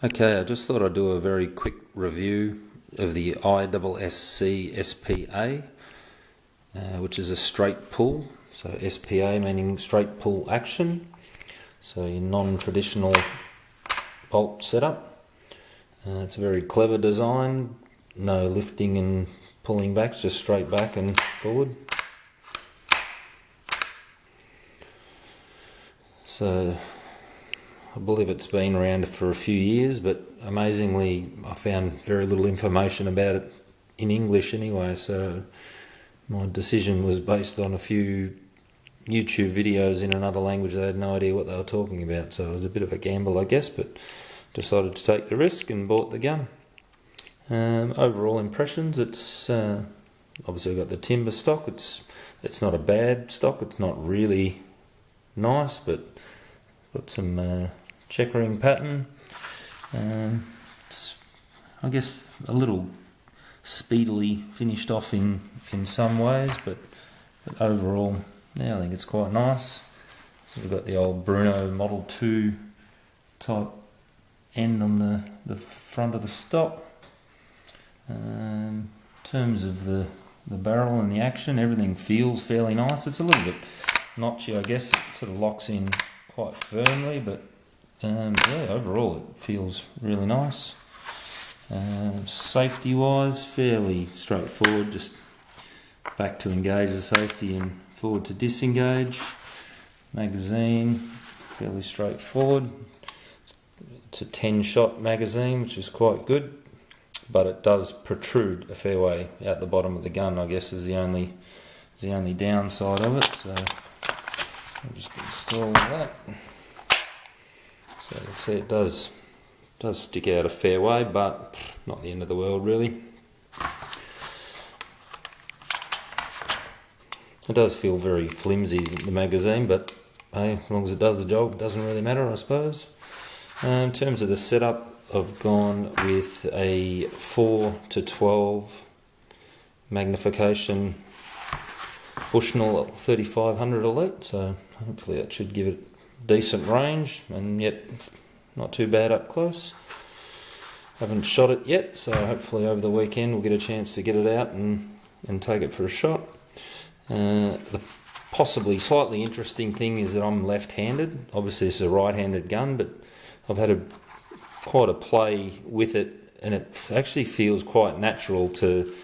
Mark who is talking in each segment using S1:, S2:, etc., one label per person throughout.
S1: Okay, I just thought I'd do a very quick review of the ISSC SPA, which is a straight pull. So SPA meaning straight pull action. So your non-traditional bolt setup. It's a very clever design. No lifting and pulling back, just straight back and forward. So I believe it's been around for a few years, but amazingly I found very little information about it in English anyway, so my decision was based on a few YouTube videos in another language. I had no idea what they were talking about, so it was a bit of a gamble, I guess, but decided to take the risk and bought the gun. Overall impressions, it's obviously got the timber stock. It's not a bad stock, it's not really nice, but got some checkering pattern. It's, I guess, a little speedily finished off in some ways, but overall, yeah, I think it's quite nice. So we've got the old Bruno Model 2 type end on the front of the stock. In terms of the barrel and the action, everything feels fairly nice. It's a little bit notchy, I guess. It sort of locks in quite firmly, but yeah, overall it feels really nice. Safety wise, fairly straightforward, just back to engage the safety and forward to disengage. Magazine, fairly straightforward. It's a 10-shot magazine, which is quite good, but it does protrude a fair way out the bottom of the gun, I guess, is the only downside of it. So I'll just install that. So let's see, it does stick out a fair way, but not the end of the world really. It does feel very flimsy, the magazine, but hey, as long as it does the job, it doesn't really matter, I suppose. In terms of the setup, I've gone with a 4:12 magnification Bushnell 3500 Elite, so hopefully that should give it decent range, and yet not too bad up close. Haven't shot it yet, so hopefully over the weekend we'll get a chance to get it out and take it for a shot. The possibly slightly interesting thing is that I'm left-handed. Obviously this is a right-handed gun, but I've had quite a play with it, and it actually feels quite natural to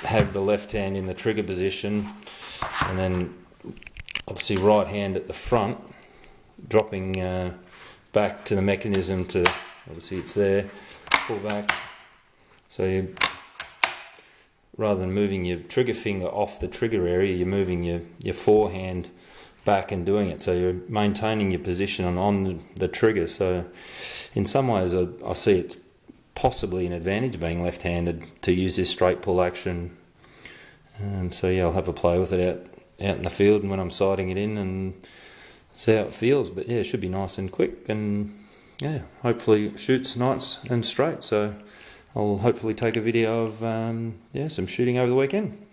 S1: have the left hand in the trigger position, and then obviously right hand at the front, dropping back to the mechanism to, obviously it's there, pull back. So rather than moving your trigger finger off the trigger area, you're moving your forehand back and doing it, so you're maintaining your position on the trigger. So in some ways I see it possibly an advantage being left-handed to use this straight pull action. So yeah, I'll have a play with it out in the field and when I'm sighting it in and see how it feels. But yeah, it should be nice and quick, and yeah, hopefully it shoots nice and straight. So I'll hopefully take a video of some shooting over the weekend.